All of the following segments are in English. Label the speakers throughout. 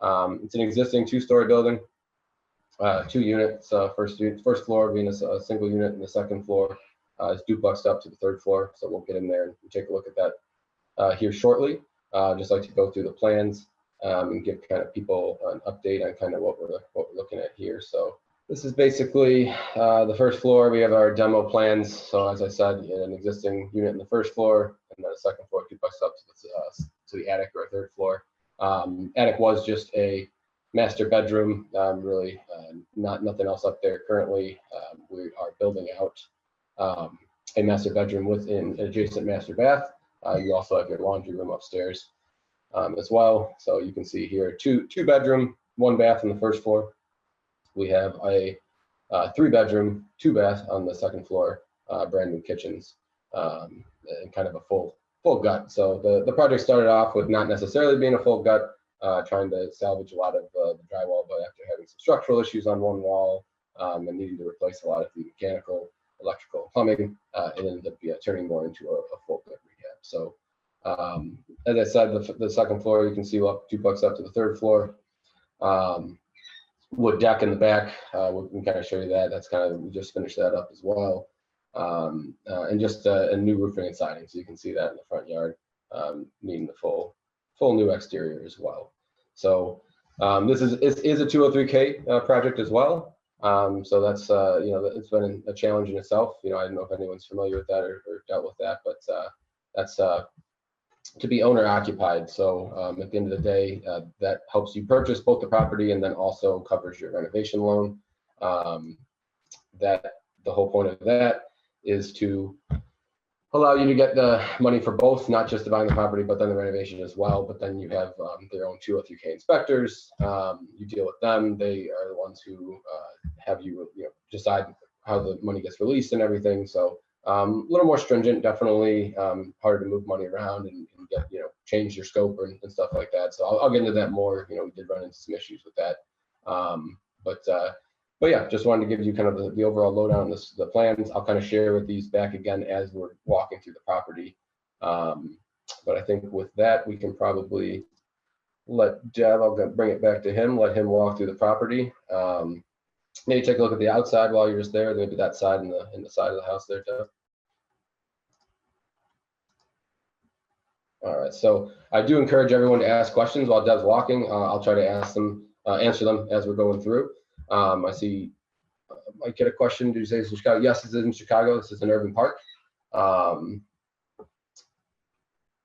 Speaker 1: It's an existing 2-story building, 2 units. First floor being a single unit, and the second floor is duplexed up to the 3rd floor. So we'll get in there and take a look at that here shortly. Just like to go through the plans and give kind of people an update on kind of what we're looking at here. So this is basically the 1st floor. We have our demo plans. So as I said, an existing unit in the 1st floor, and then a 2nd floor duplexed up to the attic or 3rd floor. Attic was just a master bedroom, really nothing else up there currently. We are building out a master bedroom with an adjacent master bath. You also have your laundry room upstairs as well. So you can see here, 2 bedroom, 1 bath on the 1st floor. We have a 3 bedroom, 2 bath on the 2nd floor, brand new kitchens, and kind of a full gut. So the project started off with not necessarily being a full gut, trying to salvage a lot of the drywall, but after having some structural issues on one wall and needing to replace a lot of the mechanical, electrical, plumbing, it ended up turning more into a full gut rehab. So as I said, the 2nd floor, you can see duplex up to the 3rd floor. Wood deck in the back, we can kind of show you that. That's kind of, we just finished that up as well. And just a new roofing and siding, so you can see that in the front yard, needing the full new exterior as well. So this is a 203K project as well. So that's it's been a challenge in itself. I don't know if anyone's familiar with that or dealt with that, but that's to be owner occupied. So at the end of the day, that helps you purchase both the property and then also covers your renovation loan. That the whole point of that is to allow you to get the money for both, not just to buying the property, but then the renovation as well. But then you have their own 203K inspectors. You deal with them. They are the ones who have you, decide how the money gets released and everything. So a little more stringent, definitely harder to move money around and get, change your scope and stuff like that. So I'll get into that more. We did run into some issues with that. But yeah, just wanted to give you kind of the overall lowdown on the plans. I'll kind of share with these back again as we're walking through the property. But I think with that, we can probably let Dev, I'll bring it back to him, let him walk through the property. Maybe take a look at the outside while you're just there, maybe that side in the side of the house there, Dev. All right, so I do encourage everyone to ask questions while Dev's walking. I'll try to answer them as we're going through. I see, might get a question. Did you say it's in Chicago? Yes, this is in Chicago. This is in Irving Park.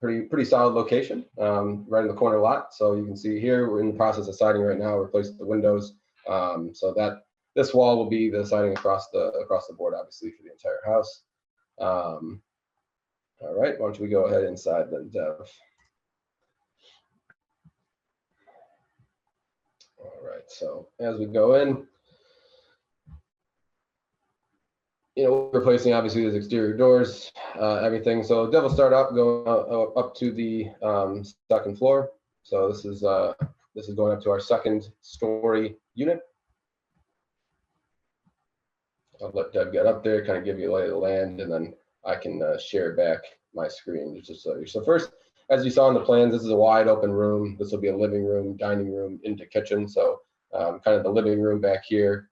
Speaker 1: Pretty solid location, right in the corner lot. So you can see here, we're in the process of siding right now, replacing the windows. So that this wall will be the siding across the board, obviously, for the entire house. All right, why don't we go ahead inside then, Dev? All right, so as we go in, replacing obviously those exterior doors, everything. So Dev will start up, go up to the 2nd floor. So this is going up to our 2nd story unit. I'll let Dev get up there, kind of give you a lay of the land, and then I can share back my screen just so you. So first, as you saw in the plans, this is a wide open room. This will be a living room, dining room into kitchen. So kind of the living room back here.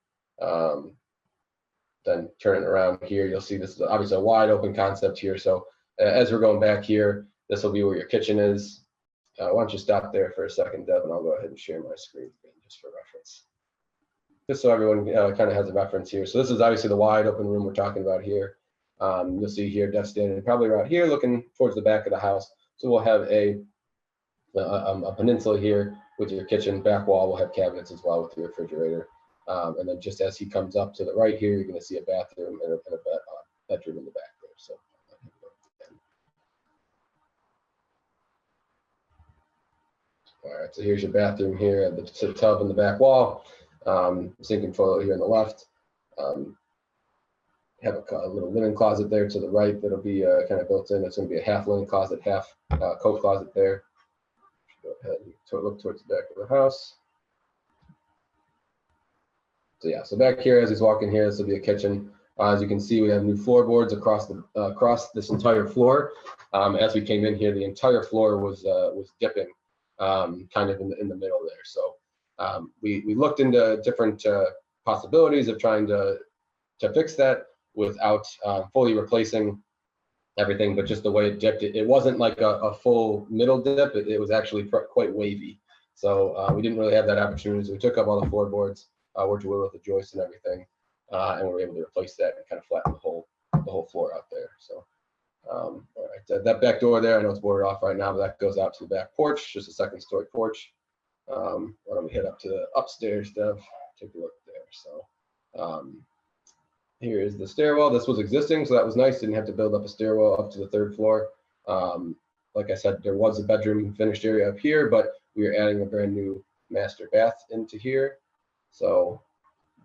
Speaker 1: Then turning around here, you'll see this is obviously a wide open concept here. So as we're going back here, this will be where your kitchen is. Why don't you stop there for a second, Deb, and I'll go ahead and share my screen just for reference. Just so everyone kind of has a reference here. So this is obviously the wide open room we're talking about here. You'll see here, Deb standing probably around here looking towards the back of the house. So we'll have a peninsula here with your kitchen. Back wall will have cabinets as well with your refrigerator. And then just as he comes up to the right here, you're going to see a bathroom and a bedroom in the back there. So, all right, so here's your bathroom here, the tub in the back wall, sink and toilet here on the left. Have a little linen closet there to the right that'll be kind of built in. It's going to be a half linen closet, half coat closet there. Go ahead and look towards the back of the house. So yeah, so back here as he's walking here, this will be a kitchen. As you can see, we have new floorboards across this entire floor. As we came in here, the entire floor was dipping kind of in the middle there. So we looked into different possibilities of trying to fix that without fully replacing everything, but just the way it dipped, it wasn't like a full middle dip. It was actually quite wavy. So we didn't really have that opportunity. So we took up all the floorboards, worked with the joists and everything, and we were able to replace that and kind of flatten the whole floor out there. So all right, that back door there, I know it's boarded off right now, but that goes out to the back porch, just a second story porch. Why don't we head up to the upstairs, Dev? Take a look there. So here is the stairwell. This was existing, so that was nice. Didn't have to build up a stairwell up to the third floor. Like I said, there was a bedroom finished area up here, but we are adding a brand new master bath into here. So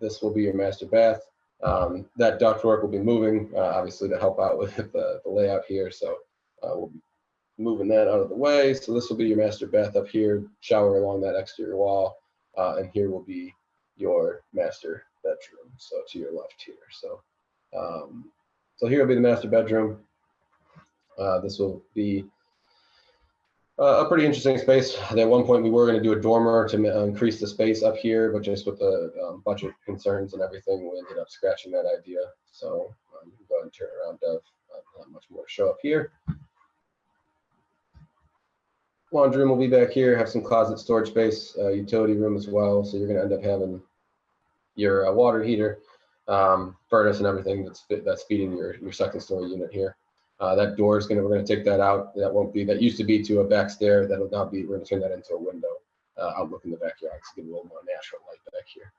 Speaker 1: this will be your master bath. That ductwork will be moving, obviously, to help out with the layout here. So we'll be moving that out of the way. So this will be your master bath up here, shower along that exterior wall, and here will be your master bedroom. So to your left here. So so here will be the master bedroom. This will be a pretty interesting space. At one point, we were going to do a dormer to increase the space up here, but just with the budget concerns and everything, we ended up scratching that idea. So you can go ahead and turn around, Dev. Not much more to show up here. Laundry room will be back here. Have some closet storage space, utility room as well. So you're going to end up having your water heater, furnace, and everything that's feeding your second story unit here. That door is we're going to take that out. That used to be to a back stair. That'll now be, we're going to turn that into a window outlook in the backyard to give a little more natural light back here.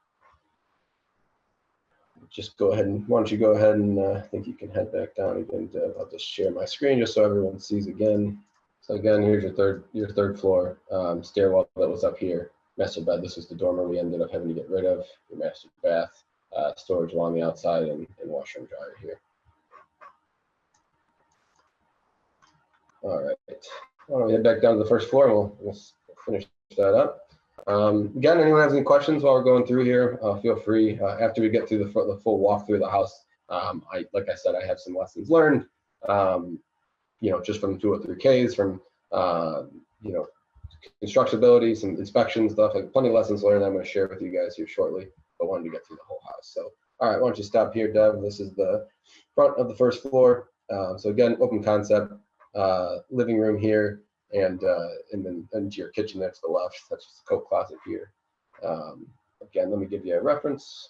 Speaker 1: Just go ahead and, why don't you go ahead and I think you can head back down again. I'll just share my screen just so everyone sees again. So again, here's your third floor stairwell that was up here. Master bed, this was the dormer we ended up having to get rid of. Your master bath, storage along the outside, and washer and dryer here. All right, why don't we head back down to the first floor and we'll finish that up. Again, anyone has any questions while we're going through here, feel free. After we get through the full walkthrough of the house, like I said, I have some lessons learned, just from 203Ks, from, constructability, some inspection stuff, like plenty of lessons learned I'm going to share with you guys here shortly, but wanted to get through the whole house. So, all right, why don't you stop here, Dev? This is the front of the first floor. So again, open concept. Living room here, and then into your kitchen there to the left. That's just a coat closet here. Again, let me give you a reference.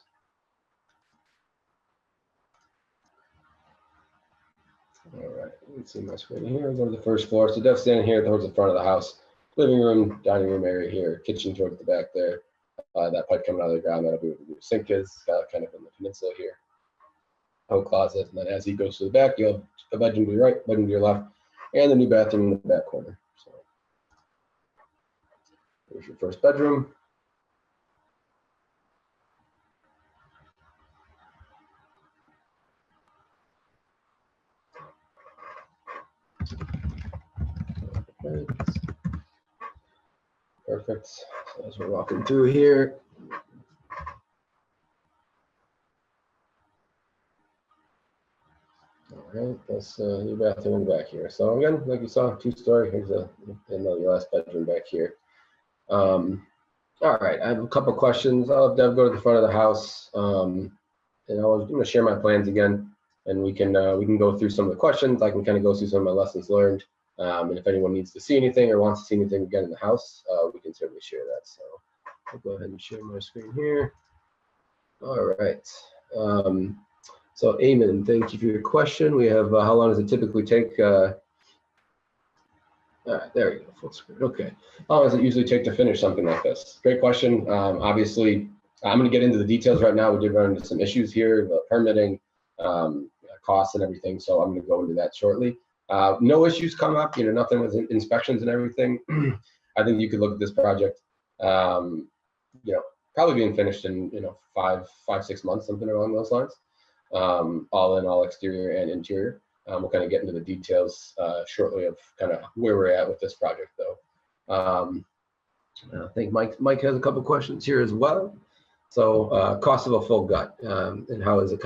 Speaker 1: All right, you can see my screen here. Go to the first floor. So Dev's standing here towards the front of the house. Living room, dining room area here. Kitchen towards the back there. That pipe coming out of the ground, that'll be where the sink is, kind of in the peninsula here. Coat closet, and then as he goes to the back, you'll have a bedroom to your right, bedroom to your left, and the new bathroom in the back corner. So here's your first bedroom. Perfect. So as we're walking through here, all right, that's your bathroom in the back here. So again, like you saw, 2-story. Here's your last bedroom back here. All right, I have a couple questions. I'll have Dev go to the front of the house, and I'm going to share my plans again, and we can go through some of the questions. I can kind of go through some of my lessons learned, and if anyone needs to see anything or wants to see anything again in the house, we can certainly share that. So I'll go ahead and share my screen here. All right. So Eamon, thank you for your question. We have how long does it typically take? All right, there we go, full screen. Okay, how long does it usually take to finish something like this? Great question. Obviously, I'm going to get into the details right now. We did run into some issues here, the permitting, costs and everything. So I'm going to go into that shortly. No issues come up, nothing with inspections and everything. I think you could look at this project, probably being finished in, 5-6 months, something along those lines. All exterior and interior. We'll kind of get into the details shortly of kind of where we're at with this project, though. I think Mike has a couple questions here as well. So cost of a full gut, and how is it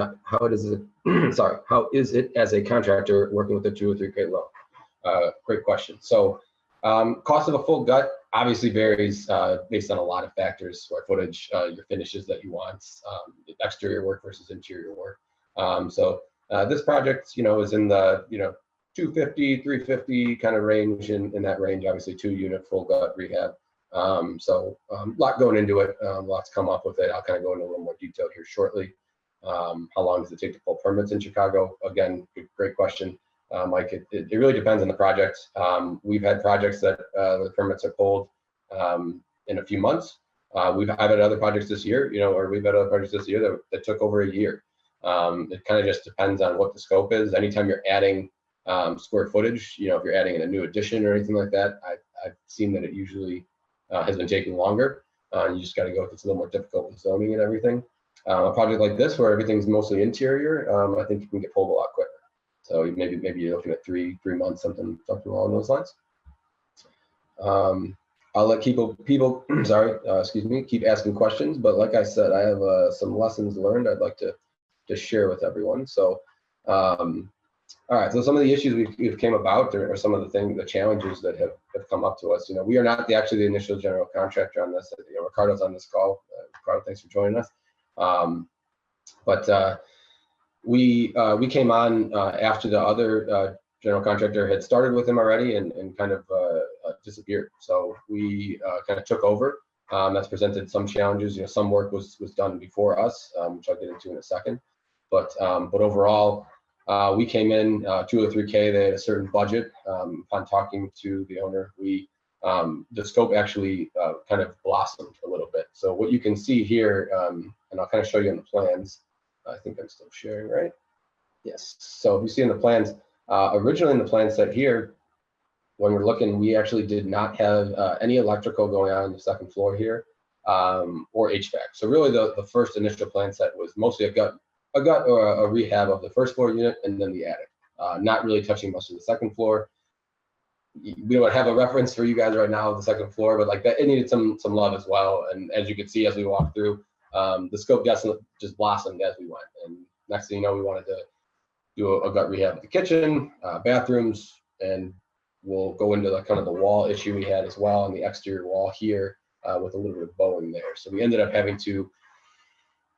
Speaker 1: as a contractor working with a 203K loan? Great question. So Cost of a full gut obviously varies based on a lot of factors: square footage, your finishes that you want, exterior work versus interior work. So this project, is in the 250, 350 kind of range. In that range, obviously 2-unit full gut rehab. So a lot going into it, lots come up with it. I'll kind of go into a little more detail here shortly. How long does it take to pull permits in Chicago? Again, great question. Mike, it really depends on the project. We've had projects that the permits are pulled in a few months. I've had other projects this year, or we've had other projects this year that took over a year. It kind of just depends on what the scope is. Anytime you're adding square footage, if you're adding in a new addition or anything like that, I've seen that it usually has been taking longer. You just got to go if it's a little more difficult with zoning and everything. A project like this, where everything's mostly interior, I think you can get pulled a lot quicker. So maybe you're looking at three months, something along those lines. I'll let people keep asking questions. But like I said, I have some lessons learned I'd like to share with everyone. So, all right. So some of the issues we've came about, or some of the challenges that have come up to us. We are not actually the initial general contractor on this. Ricardo's on this call. Ricardo, thanks for joining us. But we came on after the other general contractor had started with him already and kind of disappeared. So we kind of took over. That's presented some challenges. Some work was done before us, which I'll get into in a second. But overall, we came in 203K. They had a certain budget. Upon talking to the owner, the scope actually kind of blossomed a little bit. So what you can see here, and I'll kind of show you on the plans. I think I'm still sharing, right? Yes. So if you see in the plans, originally in the plan set here, when we're looking, we actually did not have any electrical going on the second floor here, or HVAC. So really the first initial plan set was mostly a gut or a rehab of the first floor unit and then the attic, not really touching much of the second floor. We don't have a reference for you guys right now of the second floor, but like that, it needed some love as well. And as you can see, as we walk through, the scope just blossomed as we went. And next thing you know, we wanted to do a gut rehab of the kitchen, bathrooms, and we'll go into the kind of the wall issue we had as well on the exterior wall here with a little bit of bowing there. So we ended up having to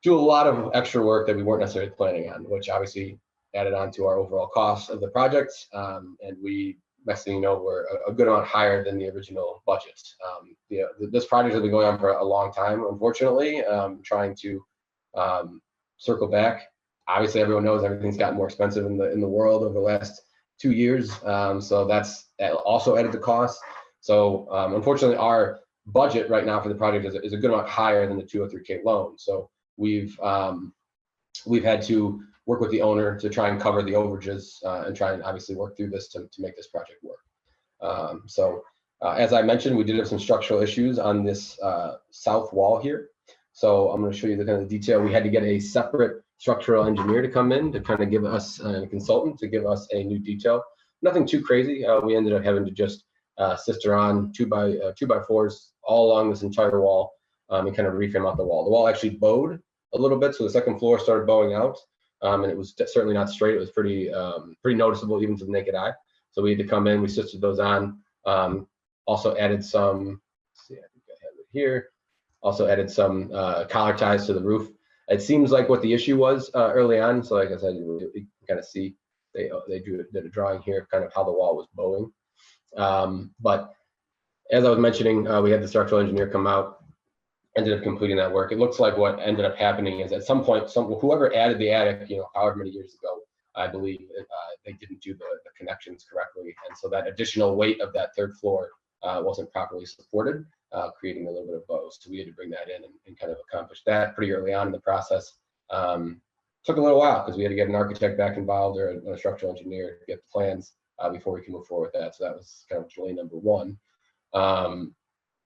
Speaker 1: do a lot of extra work that we weren't necessarily planning on, which obviously added on to our overall cost of the project. And next thing you know, we're a good amount higher than the original budget. This project has been going on for a long time, unfortunately. Trying to circle back. Obviously, everyone knows everything's gotten more expensive in the world over the last 2 years. So that's also added to cost. So unfortunately, our budget right now for the project is a good amount higher than the 203K loan. So we've had to work with the owner to try and cover the overages and try and obviously work through this to make this project work. So as I mentioned, we did have some structural issues on this south wall here. So I'm going to show you the kind of detail. We had to get a separate structural engineer to come in to kind of give us a consultant to give us a new detail. Nothing too crazy. We ended up having to just sister on 2x4s all along this entire wall and kind of reframe out the wall. The wall actually bowed a little bit, so the second floor started bowing out, and it was certainly not straight. It was pretty noticeable even to the naked eye. So we had to come in. We sistered those on. Also added some. Let's see, I think I have it here. Also added some collar ties to the roof. It seems like what the issue was early on. So like I said, you can kind of see they did a drawing here of kind of how the wall was bowing. But as I was mentioning, we had the structural engineer come out, ended up completing that work. It looks like what ended up happening is at some point, whoever added the attic, however many years ago, I believe they didn't do the connections correctly. And so that additional weight of that third floor wasn't properly supported, creating a little bit of bows. So we had to bring that in and kind of accomplish that pretty early on in the process. Took a little while because we had to get an architect back involved or a structural engineer to get the plans before we can move forward with that. So that was kind of delay number one.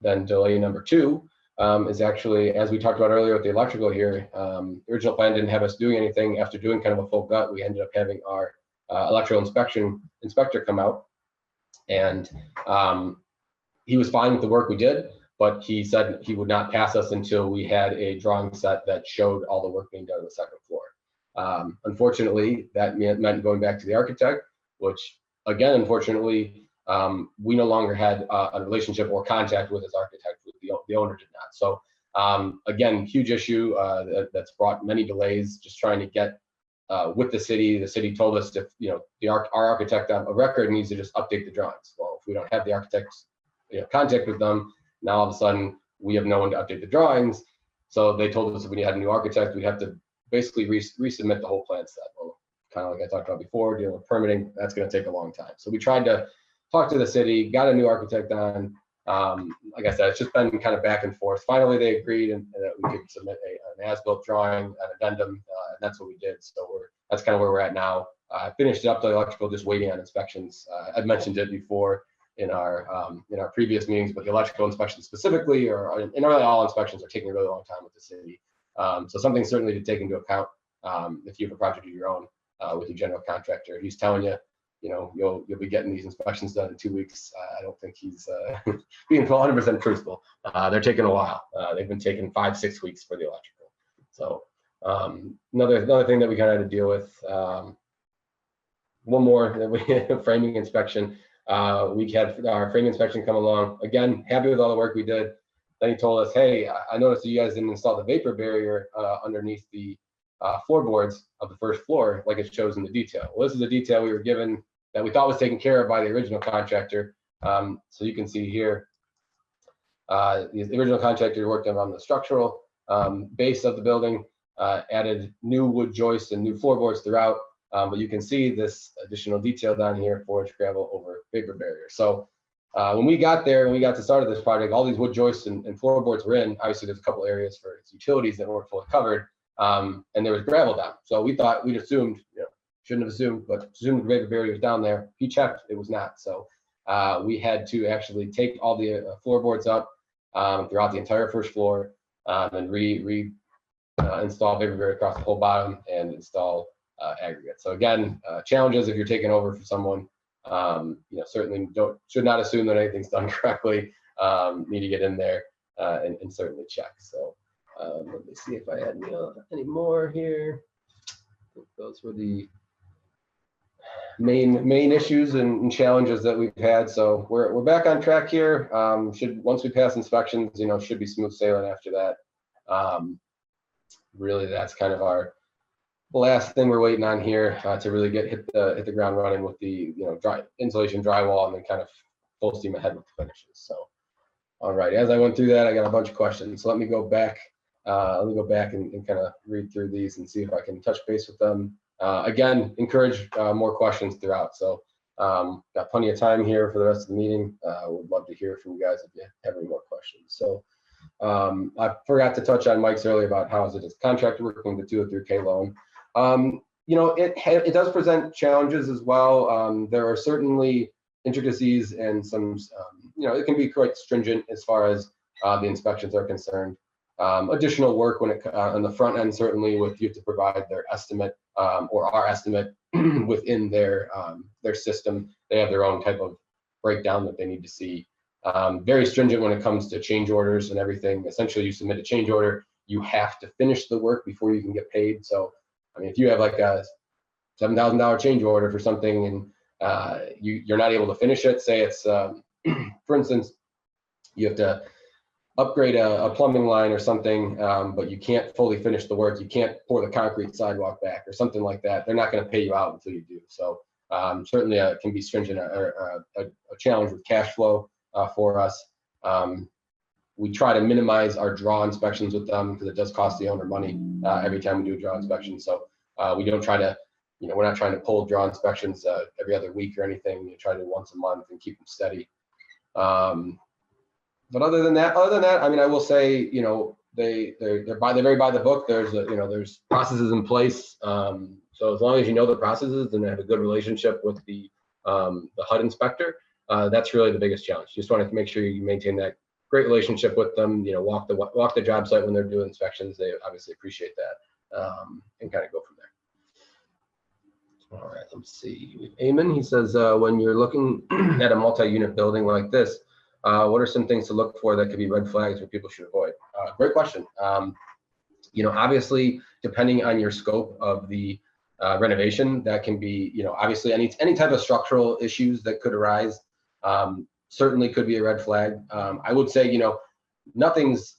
Speaker 1: Then delay number two is actually, as we talked about earlier with the electrical here, the original plan didn't have us doing anything. After doing kind of a full gut, we ended up having our electrical inspector come out, and he was fine with the work we did, but he said he would not pass us until we had a drawing set that showed all the work being done on the second floor. Unfortunately, that meant going back to the architect, which again, unfortunately, we no longer had a relationship or contact with his architect. The owner did not. So again, huge issue that's brought many delays. Just trying to get with the city. The city told us if our architect of record needs to just update the drawings. Well, if we don't have the architect's contact with them, now all of a sudden we have no one to update the drawings. So they told us if we had a new architect, we'd have to basically resubmit the whole plan set. Well, kind of like I talked about before, dealing with permitting, that's going to take a long time. So we tried to talk to the city, got a new architect on. Like I said, it's just been kind of back and forth. Finally, they agreed and that we could submit an as-built drawing, an addendum, and that's what we did. So that's kind of where we're at now. I finished up the electrical, just waiting on inspections. I'd mentioned it before in our previous meetings, but the electrical inspection specifically, or in really all inspections, are taking a really long time with the city. So something certainly to take into account if you have a project of your own with your general contractor. He's telling you, you'll be getting these inspections done in 2 weeks. I don't think he's being 100% truthful. They're taking a while. They've been taking 5-6 weeks for the electrical. So another thing that we kind of had to deal with. One more that we framing inspection. We had our framing inspection come along. Again, happy with all the work we did. Then he told us, hey, I noticed that you guys didn't install the vapor barrier underneath the floorboards of the first floor like it shows in the detail. Well, this is the detail we were given that we thought was taken care of by the original contractor. So you can see here, the original contractor worked on the structural base of the building, added new wood joists and new floorboards throughout. But you can see this additional detail down here, forged gravel over vapor barrier. So when we got there and we got to start this project, all these wood joists and floorboards were in. Obviously, there's a couple areas for its utilities that weren't fully covered, and there was gravel down. So we'd assumed, shouldn't have assumed, but assumed the vapor barrier was down there. He checked, it was not. So we had to actually take all the floorboards up throughout the entire first floor and install vapor barrier across the whole bottom and install aggregate. So again, challenges if you're taking over for someone. Certainly should not assume that anything's done correctly. Need to get in there and certainly check. So let me see if I had any more here. I think those were the main issues and challenges that we've had. So we're back on track here. Once we pass inspections, should be smooth sailing after that. Really, that's kind of our last thing we're waiting on here to really hit the ground running with the insulation drywall and then kind of full steam ahead with the finishes. So, all right, as I went through that, I got a bunch of questions. So let me go back. And kind of read through these and see if I can touch base with them. Again, encourage more questions throughout. So got plenty of time here for the rest of the meeting. Would love to hear from you guys if you have any more questions. So I forgot to touch on Mike's earlier about how is it as a contractor working with the 203K loan. It does present challenges as well. There are certainly intricacies and some, it can be quite stringent as far as the inspections are concerned. Additional work on the front end, certainly you have to provide their estimate or our estimate within their system. They have their own type of breakdown that they need to see. Very stringent when it comes to change orders and everything. Essentially, you submit a change order, you have to finish the work before you can get paid. So, if you have like a $7,000 change order for something and you're not able to finish it, say it's, for instance, you have to upgrade a plumbing line or something, but you can't fully finish the work. You can't pour the concrete sidewalk back or something like that. They're not going to pay you out until you do. So certainly it can be stringent or a challenge with cash flow for us. We try to minimize our draw inspections with them because it does cost the owner money every time we do a draw inspection. So we don't try to, we're not trying to pull draw inspections every other week or anything. You try to do once a month and keep them steady. But other than that, I will say, they're very by the book. There's processes in place. So as long as you know the processes and have a good relationship with the HUD inspector, that's really the biggest challenge. You just want to make sure you maintain that great relationship with them. Walk the job site when they're doing inspections. They obviously appreciate that, and kind of go from there. All right, let's see. Eamon, he says, when you're looking at a multi-unit building like this, what are some things to look for that could be red flags or people should avoid? Great question. Obviously, depending on your scope of the renovation, that can be, obviously any type of structural issues that could arise. certainly could be a red flag. I would say, nothing's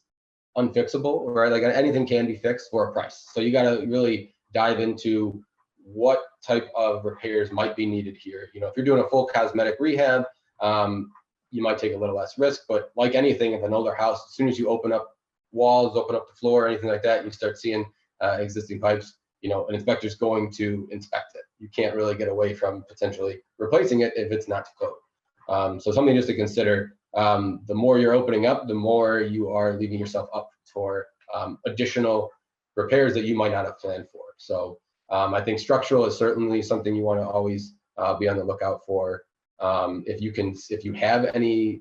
Speaker 1: unfixable, right? Like anything can be fixed for a price. So you got to really dive into what type of repairs might be needed here. If you're doing a full cosmetic rehab, you might take a little less risk, but like anything in an older house, as soon as you open up walls, open up the floor, or anything like that, you start seeing existing pipes, an inspector's going to inspect it. You can't really get away from potentially replacing it if it's not to code. So something just to consider. The more you're opening up, the more you are leaving yourself up for additional repairs that you might not have planned for. So I think structural is certainly something you want to always be on the lookout for. If you have any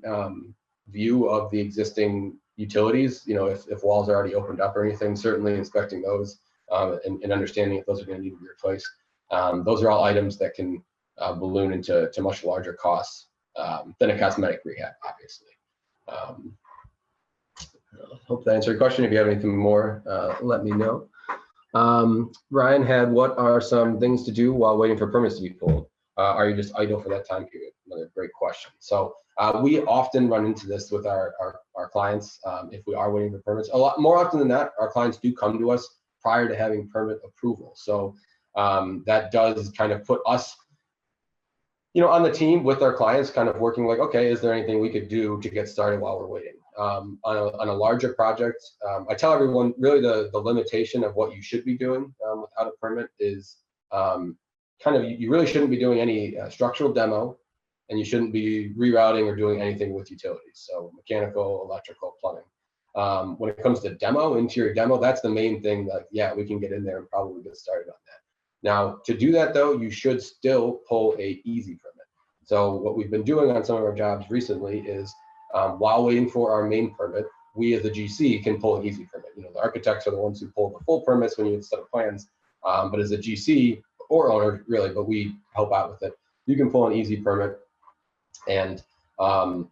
Speaker 1: view of the existing utilities, if walls are already opened up or anything, certainly inspecting those and understanding if those are going to need to be replaced. Those are all items that can balloon into much larger costs than a cosmetic rehab, obviously. Hope that answered your question. If you have anything more, let me know. Ryan had, what are some things to do while waiting for permits to be pulled? Are you just idle for that time period? Another great question. So we often run into this with our clients if we are waiting for permits. A lot more often than not, our clients do come to us prior to having permit approval. So that does kind of put us, on the team with our clients, kind of working like, okay, is there anything we could do to get started while we're waiting? On a larger project, I tell everyone really the limitation of what you should be doing without a permit is you really shouldn't be doing any structural demo, and you shouldn't be rerouting or doing anything with utilities. So mechanical, electrical, plumbing. When it comes to demo, interior demo, that's the main thing that, yeah, we can get in there and probably get started on that. Now, to do that though, you should still pull a easy permit. So what we've been doing on some of our jobs recently is while waiting for our main permit, we as a GC can pull an easy permit. The architects are the ones who pull the full permits when you have a set of plans, but as a GC or owner, really, but we help out with it. You can pull an easy permit and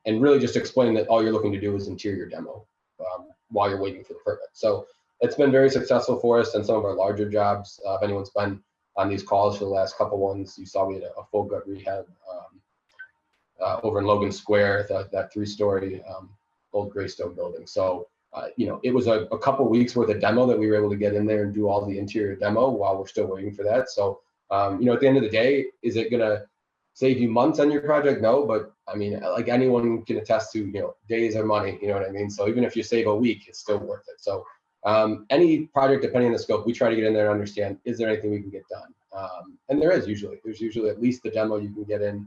Speaker 1: really just explain that all you're looking to do is interior demo while you're waiting for the permit. So it's been very successful for us in some of our larger jobs. If anyone's been on these calls for the last couple ones, you saw we had a full gut rehab over in Logan Square, that 3-story old gray stone building. So, it was a couple weeks worth of demo that we were able to get in there and do all the interior demo while we're still waiting for that. So, at the end of the day, is it going to save you months on your project? No, but I mean, like anyone can attest to, days are money, you know what I mean? So even if you save a week, it's still worth it. So any project, depending on the scope, we try to get in there and understand, is there anything we can get done? And there's usually at least the demo you can get in.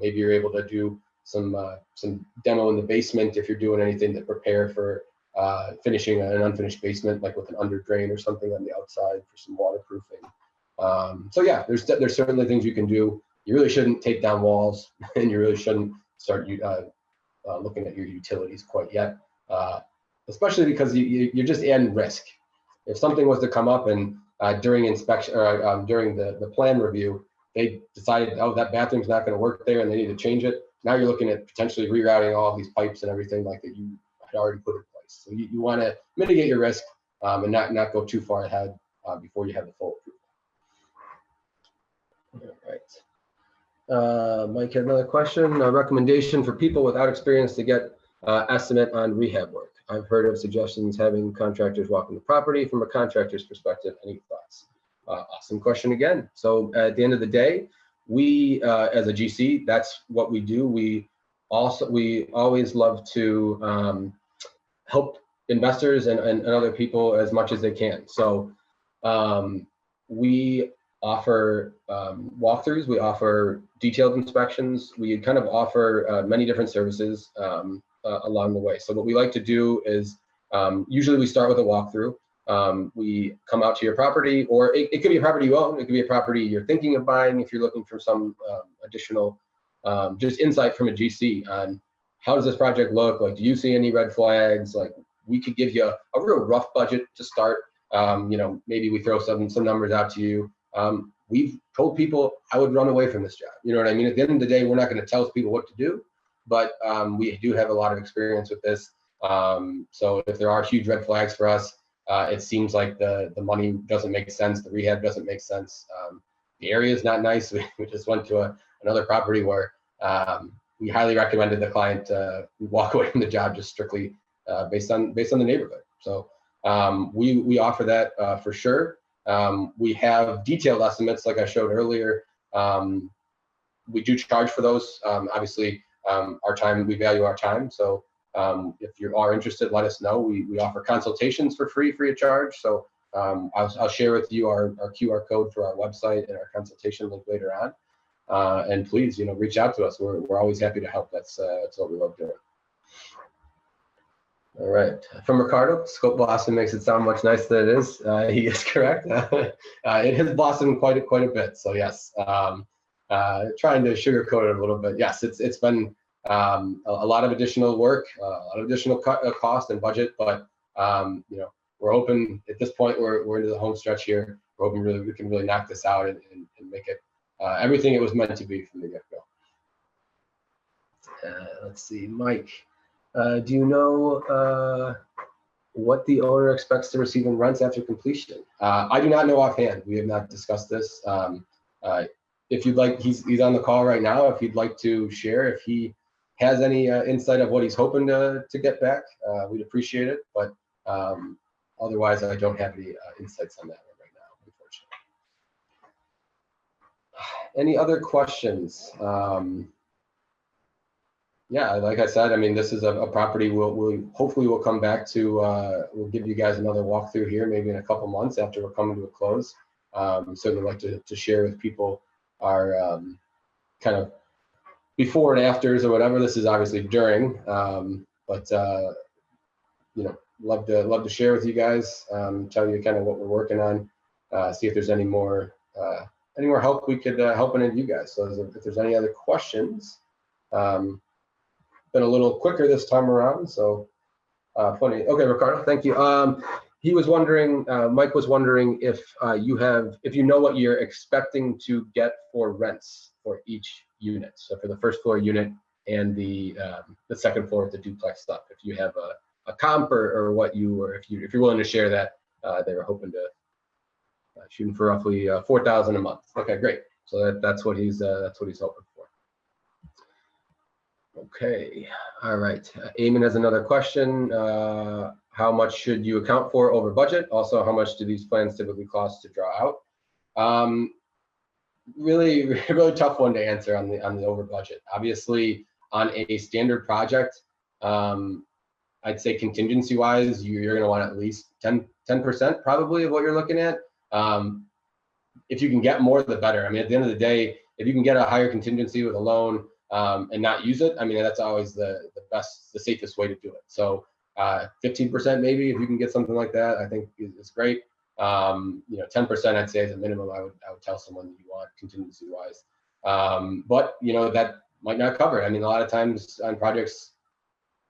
Speaker 1: Maybe you're able to do some demo in the basement if you're doing anything to prepare for finishing an unfinished basement, like with an under drain or something on the outside for some waterproofing. So yeah, there's certainly things you can do. You really shouldn't take down walls, and you really shouldn't start looking at your utilities quite yet, especially because you're just adding risk. If something was to come up and during inspection or during the plan review, they decided, oh, that bathroom's not going to work there and they need to change it. Now you're looking at potentially rerouting all of these pipes and everything like that you had already put in place. So you want to mitigate your risk and not go too far ahead before you have the full approval. All right. Mike had another question. A recommendation for people without experience to get estimate on rehab work. I've heard of suggestions having contractors walking the property. From a contractor's perspective, any thoughts? Awesome question again. So at the end of the day, we as a GC, that's what we do. We always love to help investors and other people as much as they can. So we offer walkthroughs, we offer detailed inspections, we kind of offer many different services along the way. So what we like to do is usually we start with a walkthrough. We come out to your property, or it could be a property you own, it could be a property you're thinking of buying if you're looking for some additional just insight from a GC on how does this project look, like do you see any red flags? Like we could give you a real rough budget to start. Maybe we throw some numbers out to you. We've told people I would run away from this job. You know what I mean? At the end of the day, we're not going to tell people what to do, but we do have a lot of experience with this. So if there are huge red flags for us, it seems like the money doesn't make sense, the rehab doesn't make sense. The area is not nice. We just went to another property where we highly recommended the client walk away from the job just strictly based on the neighborhood. So we offer that for sure. We have detailed estimates, like I showed earlier. We do charge for those. Obviously, our time, we value our time. So if you are interested, let us know. We offer consultations for free of charge. So I'll share with you our QR code for our website and our consultation link later on. And please, reach out to us. We're always happy to help. That's what we love doing. All right. From Ricardo, scope blossom makes it sound much nicer than it is. He is correct. It has blossomed quite a bit. So yes, trying to sugarcoat it a little bit. Yes, it's been a lot of additional work, a lot of additional cost and budget, but we're hoping at this point we're into the home stretch here. We're hoping we can really knock this out and make it everything it was meant to be from the get-go. Let's see, Mike. Do you know what the owner expects to receive in rents after completion? I do not know offhand. We have not discussed this. If you'd like, he's on the call right now. If you'd like to share, if he has any insight of what he's hoping to get back, we'd appreciate it. But otherwise, I don't have any insights on that right now, unfortunately. Any other questions? Yeah, like I said, I mean, this is a property we'll hopefully we'll come back to. We'll give you guys another walkthrough here, maybe in a couple months after we're coming to a close. Certainly like to share with people our kind of before and afters or whatever. This is obviously during, but love to share with you guys, tell you kind of what we're working on, see if there's any more help we could help any of you guys. So if there's any other questions. Been a little quicker this time around, so plenty. Okay, Ricardo, thank you. He was wondering, Mike was wondering if you know what you're expecting to get for rents for each unit. So for the first floor unit and the second floor with the duplex stuff. If you have a comp or what if you're willing to share that, they were hoping to shooting for roughly $4,000 a month. Okay, great. So that's what he's hoping for. Okay, all right. Eamon has another question. How much should you account for over budget? Also, how much do these plans typically cost to draw out? Really tough one to answer on the over budget. Obviously, on a standard project, I'd say contingency wise, you're going to want at least 10% probably of what you're looking at. If you can get more, the better. I mean, at the end of the day, if you can get a higher contingency with a loan, and not use it, I mean, that's always the safest way to do it. So 15% maybe, if you can get something like that, I think is great. 10% I'd say is a minimum I would tell someone that you want contingency wise. But that might not cover it. I mean, a lot of times on projects,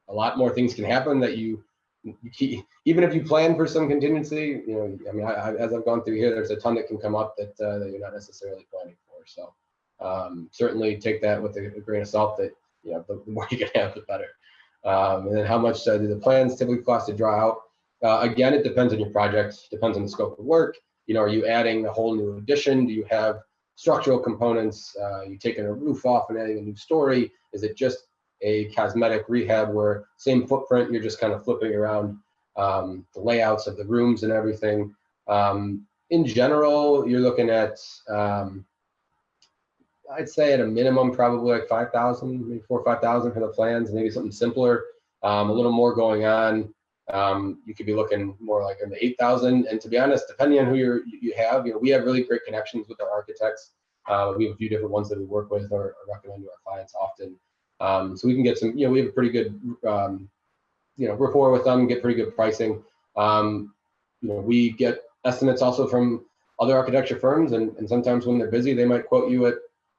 Speaker 1: a lot more things can happen that you even if you plan for some contingency, I mean, as I've gone through here, there's a ton that can come up that you're not necessarily planning for. So certainly take that with a grain of salt that, the more you can have, the better. And then how much do the plans typically cost to draw out? Again, it depends on your project, depends on the scope of work. Are you adding a whole new addition? Do you have structural components? You taking a roof off and adding a new story? Is it just a cosmetic rehab where same footprint, you're just kind of flipping around the layouts of the rooms and everything? In general, you're looking at, I'd say at a minimum, probably like 5,000, maybe 4,000 or 5,000 for the plans, maybe something simpler, a little more going on. You could be looking more like in the 8,000. And to be honest, depending on who you have, we have really great connections with our architects. We have a few different ones that we work with or recommend to our clients often. So we can get some, we have a pretty good, rapport with them, get pretty good pricing. We get estimates also from other architecture firms, and sometimes when they're busy, they might quote you at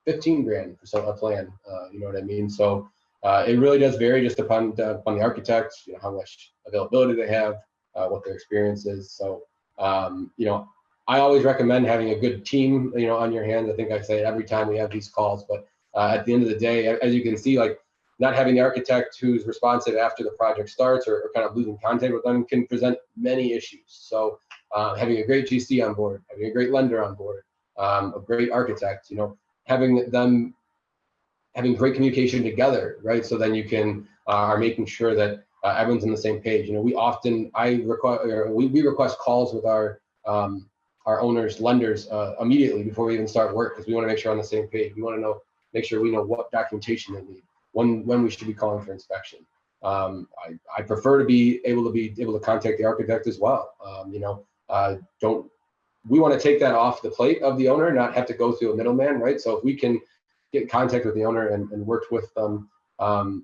Speaker 1: 15 grand for a plan. You know what I mean? So it really does vary just upon the architect, how much availability they have, what their experience is. So, I always recommend having a good team, on your hands. I think I say it every time we have these calls, but at the end of the day, as you can see, like not having the architect who's responsive after the project starts or kind of losing contact with them can present many issues. So having a great GC on board, having a great lender on board, a great architect, having them having great communication together, right? So then you can are making sure that everyone's on the same page. You know, we often we request calls with our owners, lenders immediately before we even start work, because we want to make sure we're on the same page. We want to make sure we know what documentation they need, when we should be calling for inspection. I prefer to be able to contact the architect as well. You know, we want to take that off the plate of the owner, not have to go through a middleman, right? So if we can get in contact with the owner and work with them,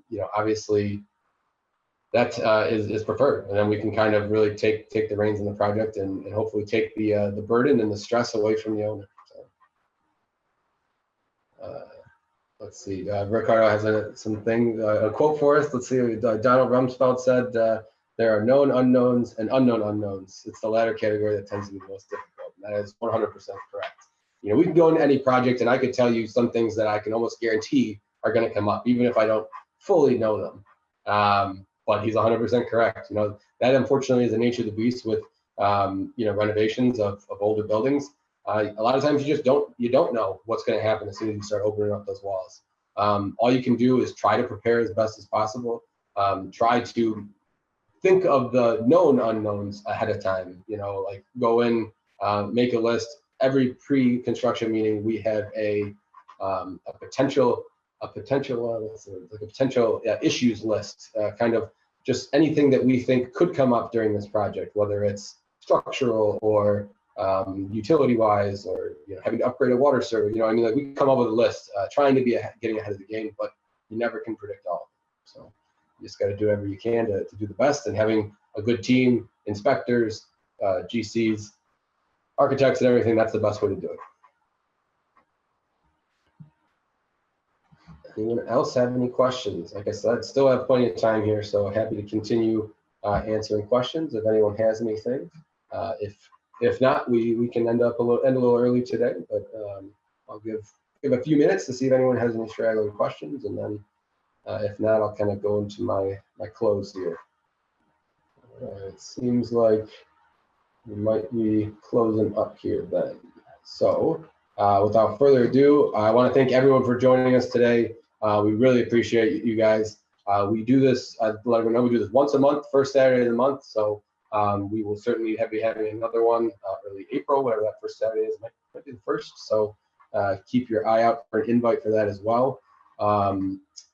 Speaker 1: you know, obviously that is preferred, and then we can kind of really take the reins in the project and hopefully take the burden and the stress away from the owner. So, let's see. Ricardo has a quote for us. Let's see. Donald Rumsfeld said, "There are known unknowns and unknown unknowns. It's the latter category that tends to be the most difficult." And that is 100% correct. You know, we can go into any project, and I could tell you some things that I can almost guarantee are going to come up, even if I don't fully know them. But he's 100% correct. You know, that unfortunately is the nature of the beast with you know, renovations of older buildings. A lot of times you just don't know what's going to happen as soon as you start opening up those walls. All you can do is try to prepare as best as possible. Try to think of the known unknowns ahead of time. You know, like go in, make a list. Every pre-construction meeting, we have a potential issues list, kind of just anything that we think could come up during this project, whether it's structural or utility wise, or, you know, having to upgrade a water server. You know, I mean, like, we come up with a list, trying to be getting ahead of the game, but you never can predict all. So you just got to do whatever you can to do the best, and having a good team, inspectors, GCs, architects, and everything, that's the best way to do it. Anyone else have any questions? Like I said, still have plenty of time here, so happy to continue answering questions if anyone has anything. If not, we can end a little early today, but I'll give a few minutes to see if anyone has any straggling questions, and then if not, I'll kind of go into my close here. It seems like we might be closing up here then. So without further ado, I want to thank everyone for joining us today. We really appreciate you guys. We do this, let everyone know, we do this once a month, first Saturday of the month. So we will certainly be having another one early April, whatever that first Saturday is, might be the first. So keep your eye out for an invite for that as well.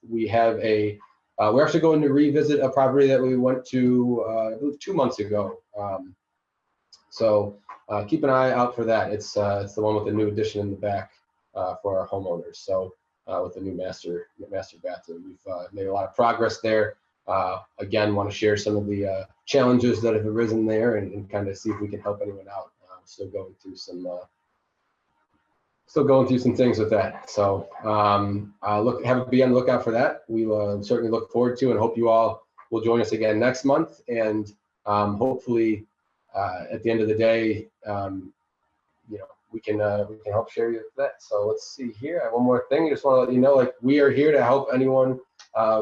Speaker 1: We have we're actually going to revisit a property that we went to, I believe 2 months ago. So keep an eye out for that. It's the one with the new addition in the back for our homeowners. So with the new master bathroom, we've made a lot of progress there. Again, want to share some of the challenges that have arisen there, and kind of see if we can help anyone out. Still going through some things with that. So be on the lookout for that. We will certainly look forward to, and hope you all will join us again next month. And hopefully at the end of the day, you know, we can help share you with that. So let's see here. I have one more thing. I just want to let you know, like, we are here to help anyone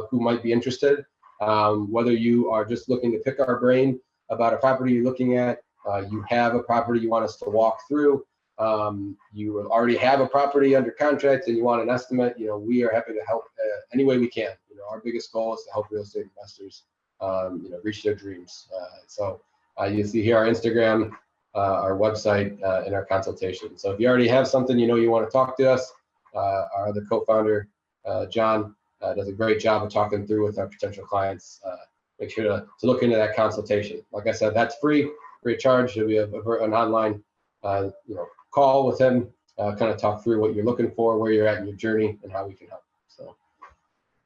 Speaker 1: who might be interested. Whether you are just looking to pick our brain about a property you're looking at, you have a property you want us to walk through, you already have a property under contract and you want an estimate, you know, we are happy to help any way we can. You know, our biggest goal is to help real estate investors, you know, reach their dreams. So you see here our Instagram, our website, and our consultation. So if you already have something, you know, you want to talk to us, our other co-founder, John, does a great job of talking through with our potential clients. Make sure to look into that consultation. Like I said, that's free of charge. There'll be an online, you know, call with him, kind of talk through what you're looking for, where you're at in your journey, and how we can help. So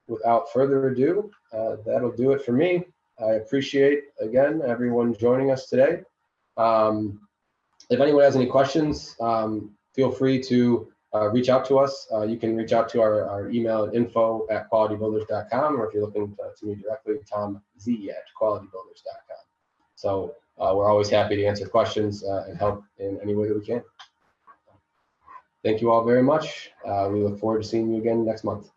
Speaker 1: without further ado, that'll do it for me. I appreciate, again, everyone joining us today. If anyone has any questions, feel free to reach out to us. You can reach out to our email at info@qualitybuilders.com, or if you're looking to me directly, tomz@qualitybuilders.com. So we're always happy to answer questions and help in any way that we can. Thank you all very much. We look forward to seeing you again next month.